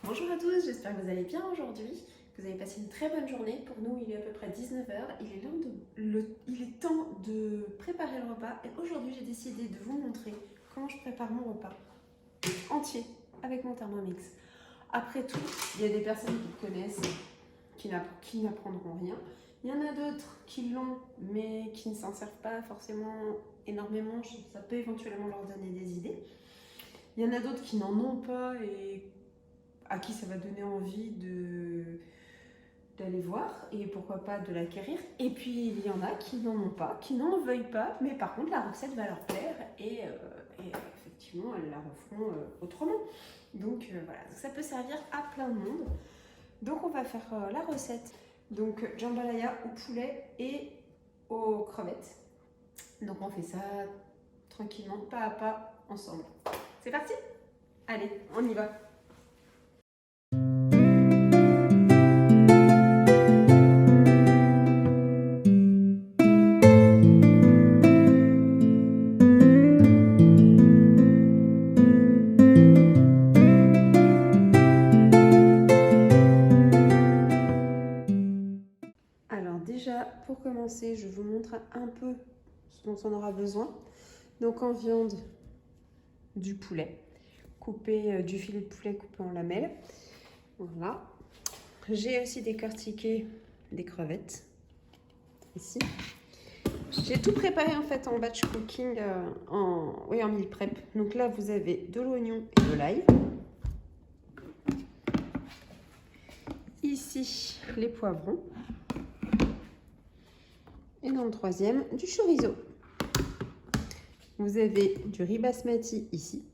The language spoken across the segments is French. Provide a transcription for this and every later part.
Bonjour à tous, j'espère que vous allez bien aujourd'hui, que vous avez passé une très bonne journée. Pour nous, il est à peu près 19 h. Il est temps de préparer le repas et aujourd'hui, j'ai décidé de vous montrer comment je prépare mon repas entier avec mon Thermomix. Après tout, il y a des personnes qui le connaissent, qui n'apprendront rien. Il y en a d'autres qui l'ont, mais qui ne s'en servent pas forcément énormément. Ça peut éventuellement leur donner des idées. Il y en a d'autres qui n'en ont pas et à qui ça va donner envie d'aller voir et pourquoi pas de l'acquérir. Et puis il y en a qui n'en ont pas, qui n'en veuillent pas, mais par contre la recette va leur plaire et effectivement elles la referont autrement. Donc voilà, ça peut servir à plein de monde. Donc on va faire la recette. Donc jambalaya au poulet et aux crevettes. Donc on fait ça tranquillement, pas à pas, ensemble. C'est parti? Allez, on y va. Alors déjà, pour commencer, je vous montre un peu ce dont on aura besoin. Donc en viande, du poulet, du filet de poulet coupé en lamelles. Voilà. J'ai aussi décortiqué des crevettes, ici. J'ai tout préparé en fait en batch cooking, en meal prep. Donc là, vous avez de l'oignon et de l'ail. Ici, les poivrons. Et dans le troisième, du chorizo. Vous avez du riz basmati ici.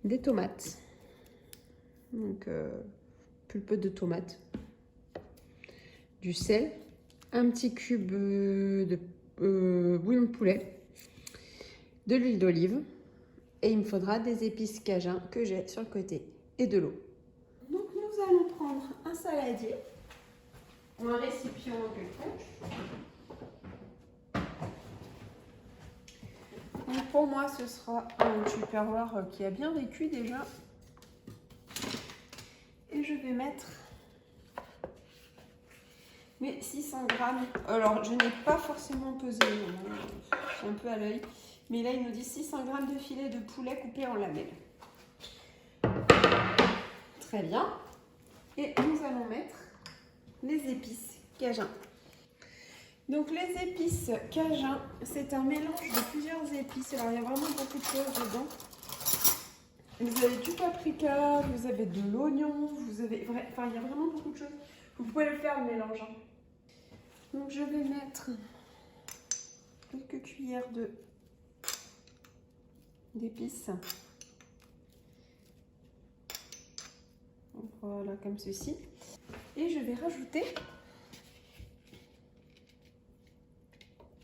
Des tomates. Donc, pulpe de tomates. Du sel. Un petit cube de bouillon de poulet. De l'huile d'olive. Et il me faudra des épices cajun que j'ai sur le côté. Et de l'eau. Donc, nous allons prendre un saladier. Ou un récipient quelconque. Donc pour moi, ce sera un tupperware qui a bien vécu déjà. Et je vais mettre mes 600 grammes. Alors, je n'ai pas forcément pesé, c'est un peu à l'œil. Mais là, il nous dit 600 grammes de filet de poulet coupé en lamelles. Très bien. Et nous allons mettre les épices cajun. Donc les épices cajun, c'est un mélange de plusieurs épices. Alors il y a vraiment beaucoup de choses dedans. Vous avez du paprika, vous avez de l'oignon, il y a vraiment beaucoup de choses. Vous pouvez le faire le mélange. Donc je vais mettre quelques cuillères d'épices. Voilà, comme ceci. Et je vais rajouter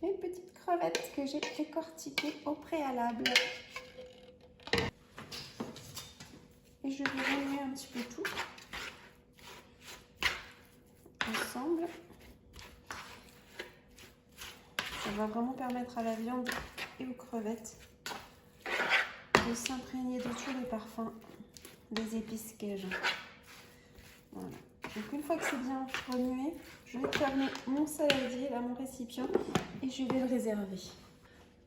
les petites crevettes que j'ai décortiquées au préalable. Et je vais remuer un petit peu tout ensemble. Ça va vraiment permettre à la viande et aux crevettes de s'imprégner de tous les parfums des épices cajun. Voilà. Donc une fois que c'est bien remué, je vais fermer mon saladier, là, mon récipient, et je vais le réserver.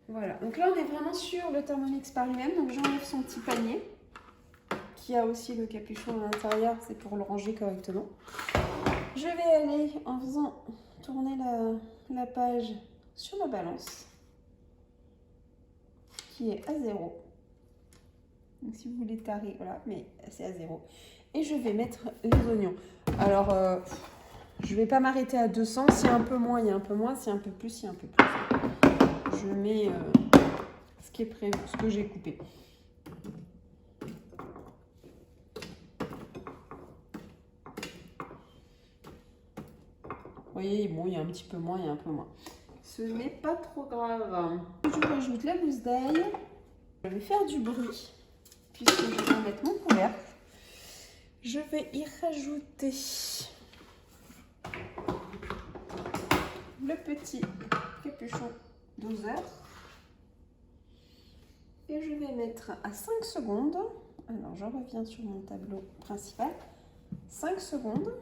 Voilà, donc là on est vraiment sur le Thermomix par lui-même, donc j'enlève son petit panier, qui a aussi le capuchon à l'intérieur, c'est pour le ranger correctement. Je vais aller en faisant tourner la page sur ma balance, qui est à 0. Donc si vous voulez tarer, voilà, mais c'est à 0. Et je vais mettre les oignons. Alors, je ne vais pas m'arrêter à 200. S'il y a un peu moins, il y a un peu moins. S'il y a un peu plus, il y a un peu plus. Je mets ce qui est prévu, ce que j'ai coupé. Vous voyez, bon, il y a un petit peu moins, il y a un peu moins. Ce n'est pas trop grave. Je rajoute la gousse d'ail. Je vais faire du bruit, puisque je vais mettre mon couvercle. Je vais y rajouter le petit capuchon doseur. Et je vais mettre à 5 secondes. Alors, je reviens sur mon tableau principal. 5 secondes.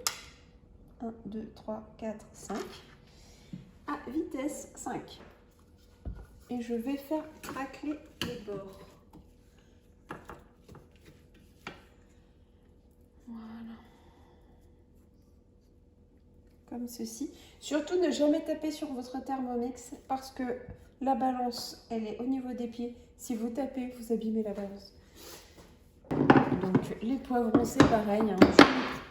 1, 2, 3, 4, 5. À vitesse 5. Et je vais faire craquer les bords. Voilà. Comme ceci. Surtout, ne jamais taper sur votre Thermomix parce que la balance, elle est au niveau des pieds. Si vous tapez, vous abîmez la balance. Donc, les poivrons, c'est pareil. Hein.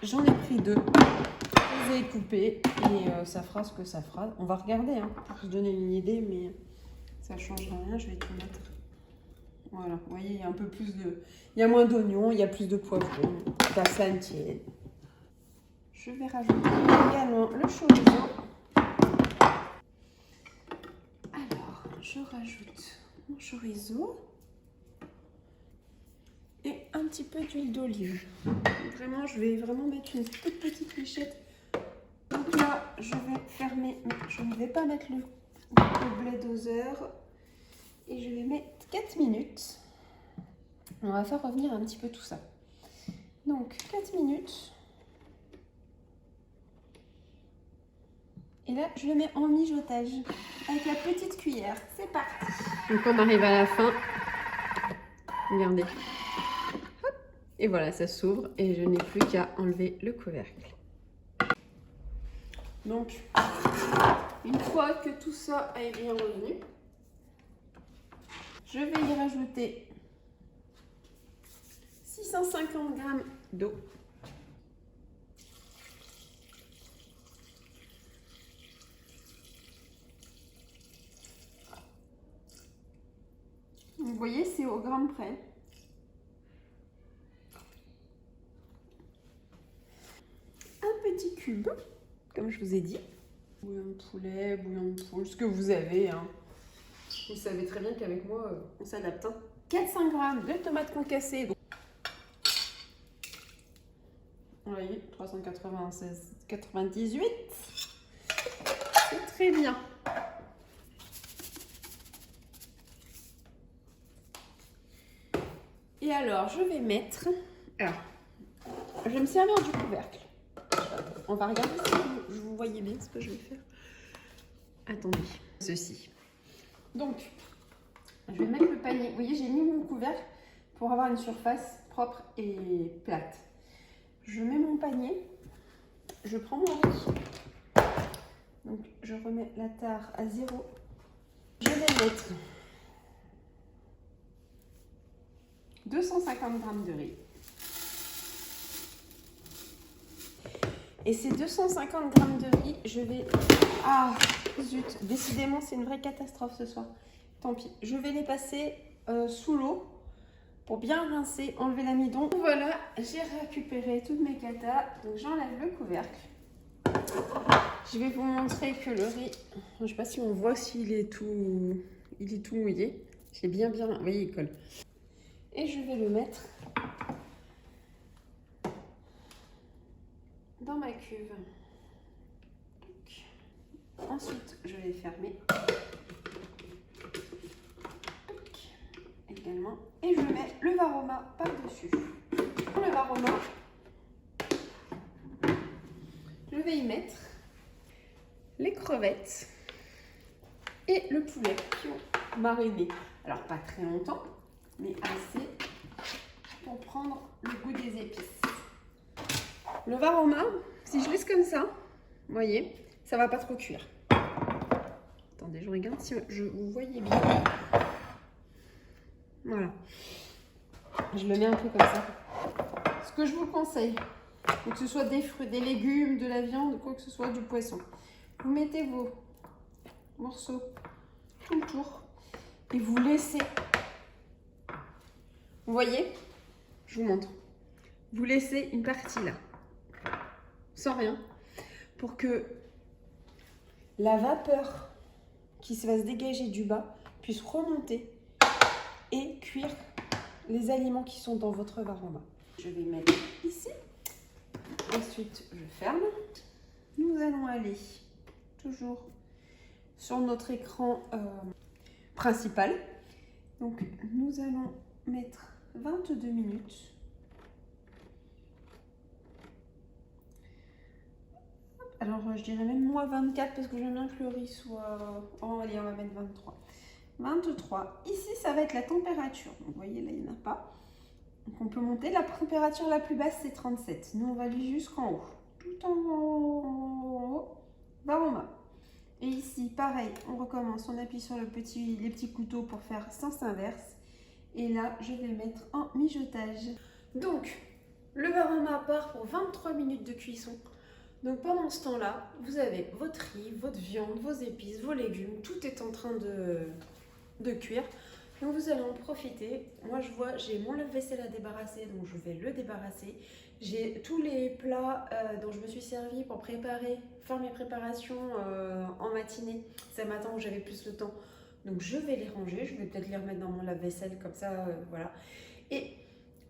J'en ai pris 2. Je les ai coupés et ça fera ce que ça fera. On va regarder hein, pour se donner une idée, mais ça ne changera rien. Je vais tout mettre. Voilà, vous voyez, il y a un peu plus de... Il y a moins d'oignons, il y a plus de poivrons. Ça s'entienne. Je vais rajouter également le chorizo. Alors, je rajoute mon chorizo et un petit peu d'huile d'olive. Vraiment, je vais vraiment mettre une toute petite lichette. Donc là, je vais fermer, mais je ne vais pas mettre le blé doseur. Et je vais mettre 4 minutes. On va faire revenir un petit peu tout ça. Donc, 4 minutes. Et là, je le mets en mijotage avec la petite cuillère. C'est parti. Donc, on arrive à la fin. Regardez. Hop. Et voilà, ça s'ouvre et je n'ai plus qu'à enlever le couvercle. Donc, une fois que tout ça est bien revenu, je vais y rajouter 650 g d'eau. Vous voyez, c'est au gramme près. Un petit cube, comme je vous ai dit. Bouillon de poulet, bouillon de poule, ce que vous avez. Hein. Vous savez très bien qu'avec moi, on s'adapte. Hein. 400 g de tomates concassées. Donc... Vous voyez, 396,98. C'est très bien. Et alors, je vais mettre... Alors, je vais me servir du couvercle. On va regarder si vous voyez bien ce que je vais faire. Attendez, ceci. Donc, je vais mettre le panier. Vous voyez, j'ai mis mon couvercle pour avoir une surface propre et plate. Je mets mon panier. Je prends mon riz. Donc, je remets la tare à 0. Je vais mettre 250 g de riz. Et ces 250 g de riz, je vais... Ah, zut, décidément, c'est une vraie catastrophe ce soir. Tant pis, je vais les passer sous l'eau pour bien rincer, enlever l'amidon. Voilà, j'ai récupéré toutes mes catas, donc j'enlève le couvercle. Je vais vous montrer que le riz, je ne sais pas si on voit s'il est tout mouillé. C'est bien, vous voyez, il colle. Et je vais le mettre dans ma cuve. Donc, ensuite, je vais fermer. Également. Et je mets le varoma par-dessus. Pour le varoma, je vais y mettre les crevettes et le poulet qui ont mariné. Alors, pas très longtemps, mais assez pour prendre le goût des épices. Le varoma, si je laisse comme ça, vous voyez, ça va pas trop cuire. Attendez, je regarde si vous voyez bien. Voilà. Je le mets un peu comme ça. Ce que je vous conseille, que ce soit des fruits, des légumes, de la viande, quoi que ce soit, du poisson. Vous mettez vos morceaux tout le tour et vous laissez. Vous voyez? Je vous montre. Vous laissez une partie là, sans rien, pour que la vapeur qui va se dégager du bas puisse remonter et cuire les aliments qui sont dans votre varoma. Je vais mettre ici. Ensuite, je ferme. Nous allons aller toujours sur notre écran principal Donc nous allons mettre 22 minutes. Alors je dirais même moins 24 parce que j'aime bien que le riz soit... Oh allez, on va mettre 23. 23. Ici ça va être la température. Donc, vous voyez là il n'y en a pas. Donc on peut monter. La température la plus basse c'est 37. Nous on va aller jusqu'en haut. Tout en haut. Vers en bas. Et ici pareil, on recommence. On appuie sur les petits couteaux pour faire sens inverse. Et là je vais mettre en mijotage. Donc le varoma part pour 23 minutes de cuisson. Donc pendant ce temps-là, vous avez votre riz, votre viande, vos épices, vos légumes, tout est en train de cuire. Donc vous allez en profiter. Moi je vois, j'ai mon lave-vaisselle à débarrasser, donc je vais le débarrasser. J'ai tous les plats dont je me suis servi pour faire mes préparations en matinée. C'est matin où j'avais plus le temps. Donc je vais les ranger, je vais peut-être les remettre dans mon lave-vaisselle comme ça, voilà. Et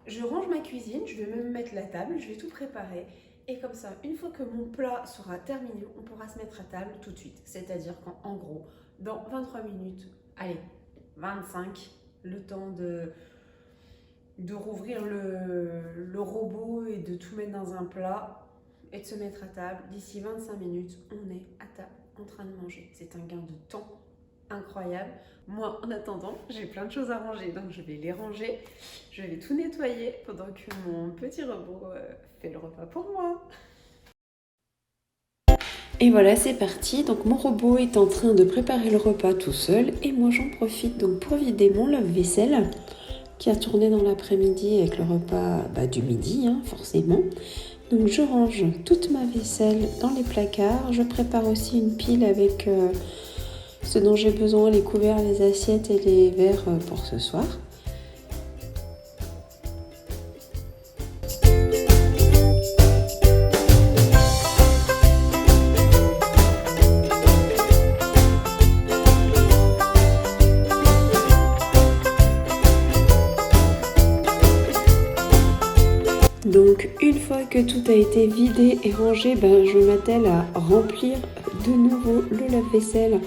je range ma cuisine, je vais même mettre la table, je vais tout préparer. Et comme ça, une fois que mon plat sera terminé, on pourra se mettre à table tout de suite. C'est-à-dire qu'en gros, dans 23 minutes, allez, 25, le temps de rouvrir le robot et de tout mettre dans un plat et de se mettre à table. D'ici 25 minutes, on est à table en train de manger. C'est un gain de temps incroyable. Moi, en attendant, j'ai plein de choses à ranger, donc je vais les ranger. Je vais tout nettoyer pendant que mon petit robot fait le repas pour moi. Et voilà, c'est parti. Donc mon robot est en train de préparer le repas tout seul et moi j'en profite donc pour vider mon lave-vaisselle qui a tourné dans l'après-midi avec le repas du midi, hein, forcément. Donc je range toute ma vaisselle dans les placards. Je prépare aussi une pile avec ce dont j'ai besoin, les couverts, les assiettes et les verres pour ce soir. Donc une fois que tout a été vidé et rangé, je m'attelle à remplir de nouveau le lave-vaisselle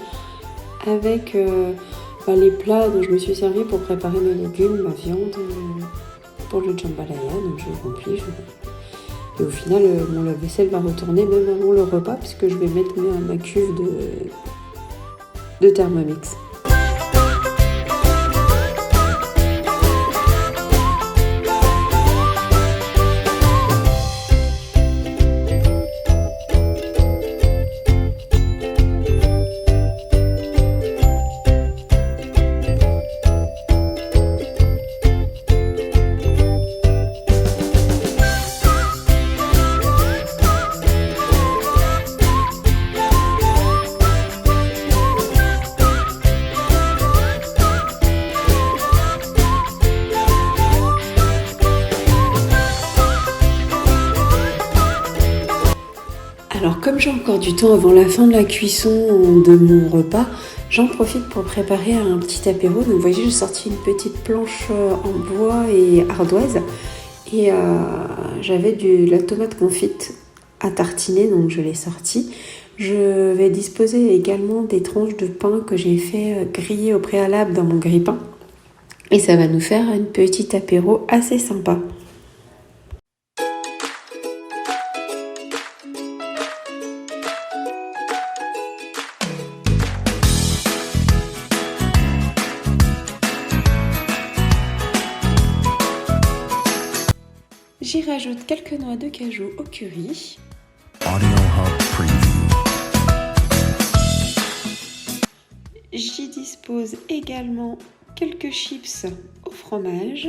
avec les plats dont je me suis servi pour préparer mes légumes, ma viande pour le jambalaya. Donc je remplis. Et au final, mon lave-vaisselle va retourner même avant le repas puisque je vais mettre ma cuve de Thermomix. Alors comme j'ai encore du temps avant la fin de la cuisson de mon repas, j'en profite pour préparer un petit apéro. Donc vous voyez, j'ai sorti une petite planche en bois et ardoise et j'avais de la tomate confite à tartiner, donc je l'ai sortie. Je vais disposer également des tranches de pain que j'ai fait griller au préalable dans mon grille-pain et ça va nous faire une petite apéro assez sympa. J'y rajoute quelques noix de cajou au curry. J'y dispose également quelques chips au fromage.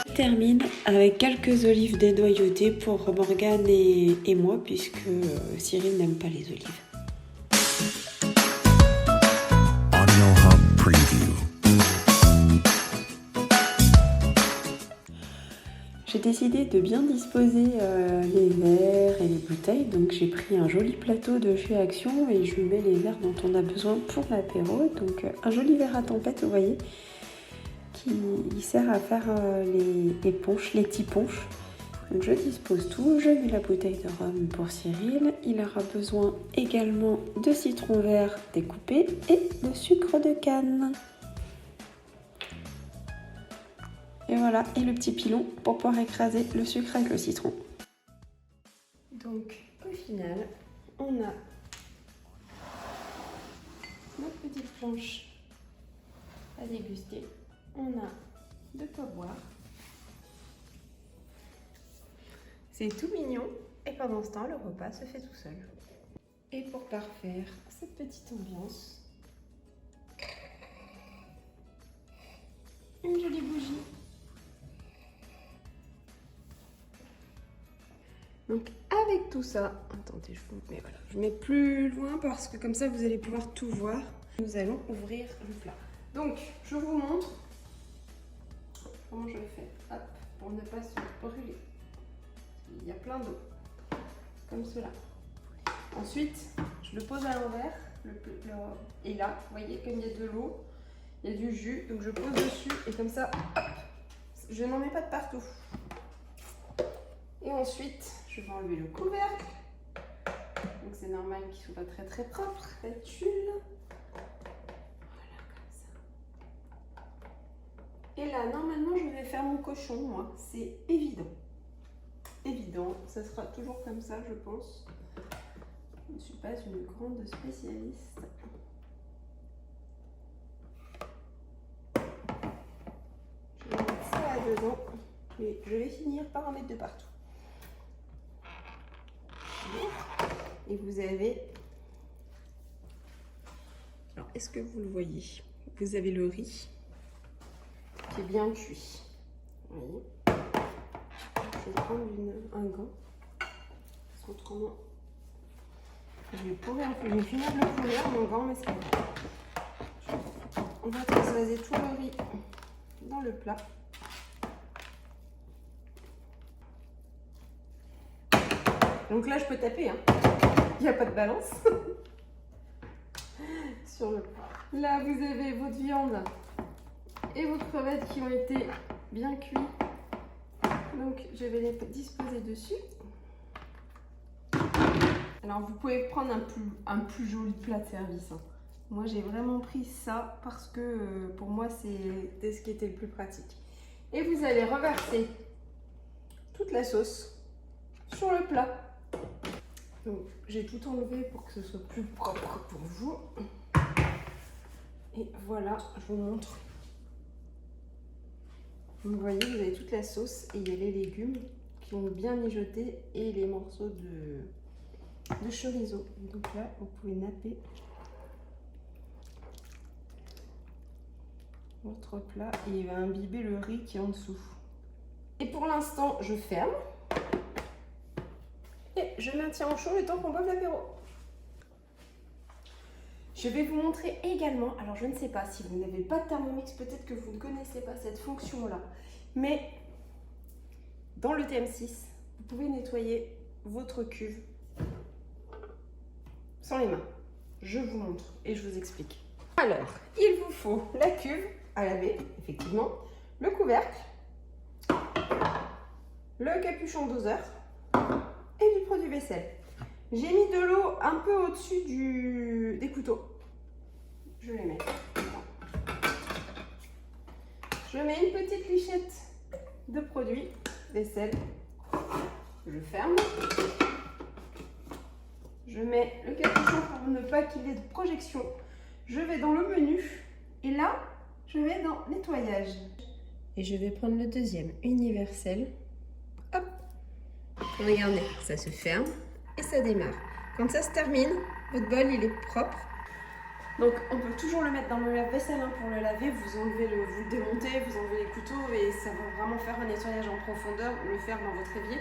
Je termine avec quelques olives dénoyautées pour Morgane et moi puisque Cyril n'aime pas les olives. J'ai décidé de bien disposer les verres et les bouteilles, donc j'ai pris un joli plateau de chez Action et je mets les verres dont on a besoin pour l'apéro. Donc un joli verre à tempête, vous voyez, qui sert à faire les ponches, les petits ponches. Donc je dispose tout, je mets la bouteille de rhum pour Cyril. Il aura besoin également de citron vert découpé et de sucre de canne. Et voilà, et le petit pilon pour pouvoir écraser le sucre avec le citron. Donc au final, on a notre petite planche à déguster. On a de quoi boire. C'est tout mignon et pendant ce temps, le repas se fait tout seul. Et pour parfaire cette petite ambiance, une jolie bougie. Donc avec tout ça, attendez, je mets plus loin parce que comme ça vous allez pouvoir tout voir. Nous allons ouvrir le plat. Donc je vous montre comment je fais, hop, pour ne pas se brûler. Il y a plein d'eau, comme cela. Ensuite, je le pose à l'envers, et là, vous voyez, comme il y a de l'eau, il y a du jus, donc je pose dessus et comme ça, hop, je n'en mets pas de partout. Et ensuite, je vais enlever le couvercle. Donc c'est normal qu'il soit pas très très propre, cette tulle. Voilà, comme ça. Et là, normalement, je vais faire mon cochon, moi, c'est évident. Évident, ça sera toujours comme ça, je pense. Je ne suis pas une grande spécialiste. Je vais mettre ça là-dedans, mais je vais finir par en mettre de partout. Et vous avez... Alors, est-ce que vous le voyez? Vous avez le riz qui est bien cuit. Vous voyez? Je vais prendre un gant. Parce qu'autrement... Je vais finir de le couvrir, mon gant, mais c'est pas grave. On va transvaser tout le riz dans le plat. Donc là, je peux taper, hein. Il n'y a pas de balance. Sur le plat. Là, vous avez votre viande et votre crevette qui ont été bien cuits. Donc, je vais les disposer dessus. Alors, vous pouvez prendre un plus joli plat de service, hein. Moi, j'ai vraiment pris ça parce que pour moi, c'était ce qui était le plus pratique. Et vous allez reverser toute la sauce sur le plat. Donc, j'ai tout enlevé pour que ce soit plus propre pour vous. Et voilà, je vous montre. Donc, vous voyez, vous avez toute la sauce et il y a les légumes qui ont bien mijoté et les morceaux de chorizo. Donc là, vous pouvez napper votre plat et il va imbiber le riz qui est en dessous. Et pour l'instant, je ferme et je maintiens au chaud le temps qu'on boive l'apéro. Je vais vous montrer également, alors je ne sais pas si vous n'avez pas de Thermomix, peut-être que vous ne connaissez pas cette fonction-là, mais dans le TM6, vous pouvez nettoyer votre cuve sans les mains. Je vous montre et je vous explique. Alors, il vous faut la cuve à laver, effectivement, le couvercle, le capuchon doseur et du produit vaisselle. J'ai mis de l'eau un peu au-dessus des couteaux. Je les mets. Je mets une petite lichette de produit vaisselle. Je ferme. Je mets le capuchon pour ne pas qu'il y ait de projection. Je vais dans le menu et là, je vais dans nettoyage. Et je vais prendre le deuxième, universel. Hop. Regardez, ça se ferme et ça démarre. Quand ça se termine, votre bol il est propre. Donc on peut toujours le mettre dans le lave-vaisselle pour le laver. Vous enlevez vous le démontez, vous enlevez les couteaux et ça va vraiment faire un nettoyage en profondeur. Le faire dans votre évier.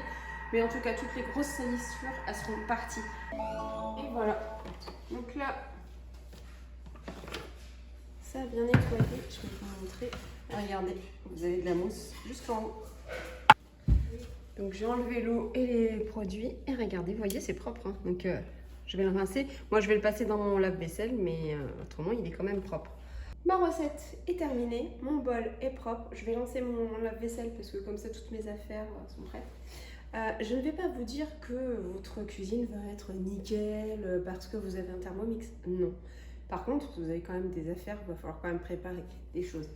Mais en tout cas, toutes les grosses salissures, elles seront parties. Et voilà. Donc là, ça a bien nettoyé. Je vais vous montrer. Regardez, vous avez de la mousse jusqu'en haut. Donc j'ai enlevé l'eau et les produits. Et regardez, vous voyez, c'est propre, hein. Donc je vais le rincer. Moi, je vais le passer dans mon lave-vaisselle, mais autrement, il est quand même propre. Ma recette est terminée. Mon bol est propre. Je vais lancer mon lave-vaisselle parce que comme ça, toutes mes affaires sont prêtes. Je ne vais pas vous dire que votre cuisine va être nickel parce que vous avez un Thermomix. Non. Par contre, vous avez quand même des affaires, il va falloir quand même préparer des choses.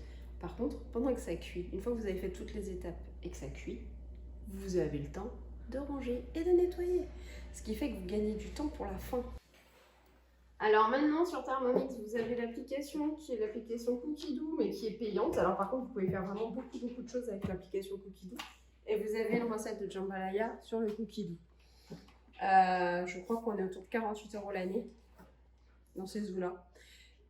Par contre, pendant que ça cuit, une fois que vous avez fait toutes les étapes et que ça cuit, vous avez le temps de ranger et de nettoyer. Ce qui fait que vous gagnez du temps pour la fin. Alors maintenant sur Thermomix, vous avez l'application qui est l'application Cookidoo, mais qui est payante. Alors par contre, vous pouvez faire vraiment beaucoup de choses avec l'application Cookidoo. Et vous avez une recette de jambalaya sur le Cookidoo. Je crois qu'on est autour de 48 € l'année dans ces eaux-là.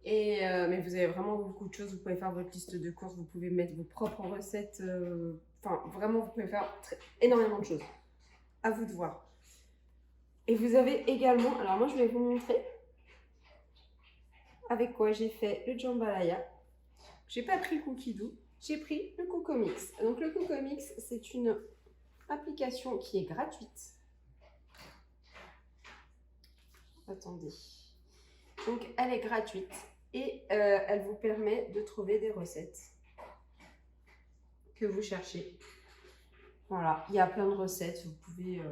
Mais vous avez vraiment beaucoup de choses. Vous pouvez faire votre liste de courses, vous pouvez mettre vos propres recettes. Enfin, vraiment, vous pouvez faire énormément de choses. À vous de voir. Et vous avez également, alors moi je vais vous montrer avec quoi j'ai fait le jambalaya. J'ai pas pris le Cookidoo, j'ai pris le Cocomix. Donc le Cocomix, c'est une application qui est gratuite. Attendez. Donc elle est gratuite et elle vous permet de trouver des recettes que vous cherchez. Voilà, il y a plein de recettes, vous pouvez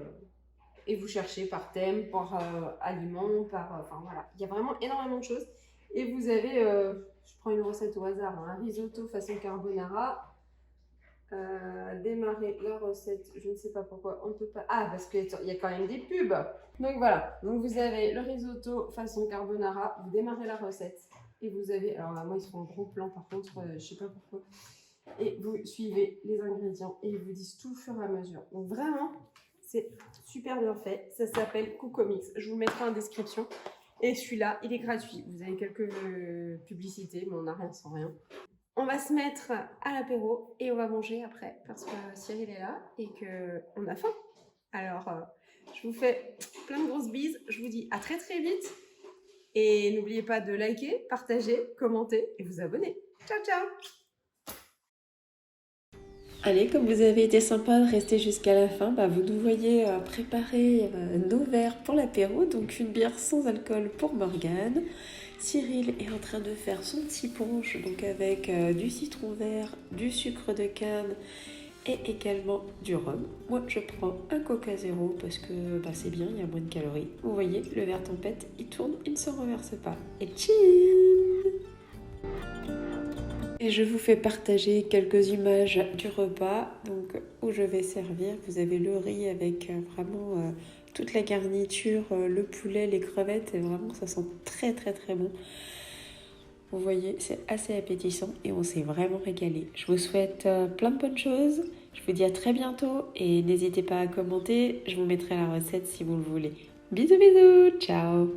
et vous cherchez par thème, par aliment, enfin voilà, il y a vraiment énormément de choses. Et vous avez, je prends une recette au hasard, hein, un risotto façon carbonara. Démarrer la recette, je ne sais pas pourquoi, on ne peut pas. Ah, parce qu'il y a quand même des pubs. Donc voilà, donc vous avez le risotto façon carbonara, vous démarrez la recette. Et vous avez, alors là, moi ils sont en gros plan par contre, je ne sais pas pourquoi. Et vous suivez les ingrédients et ils vous disent tout au fur et à mesure. Donc vraiment, c'est super bien fait. Ça s'appelle Cocomix. Je vous le mettrai en description. Et celui-là, il est gratuit. Vous avez quelques publicités, mais on n'a rien sans rien. On va se mettre à l'apéro et on va manger après parce que Cyril est là et qu'on a faim. Alors, je vous fais plein de grosses bises. Je vous dis à très très vite. Et n'oubliez pas de liker, partager, commenter et vous abonner. Ciao, ciao! Allez, comme vous avez été sympa de rester jusqu'à la fin, vous nous voyez préparer nos verres pour l'apéro. Donc une bière sans alcool pour Morgane. Cyril est en train de faire son petit punch, donc avec du citron vert, du sucre de canne et également du rhum. Moi, je prends un Coca Zéro parce que c'est bien, il y a moins de calories. Vous voyez, le verre tempête, il tourne, il ne se renverse pas. Et chill! Et je vous fais partager quelques images du repas donc, où je vais servir. Vous avez le riz avec vraiment toute la garniture, le poulet, les crevettes. Et vraiment, ça sent très très très bon. Vous voyez, c'est assez appétissant et on s'est vraiment régalé. Je vous souhaite plein de bonnes choses. Je vous dis à très bientôt et n'hésitez pas à commenter. Je vous mettrai la recette si vous le voulez. Bisous bisous, ciao!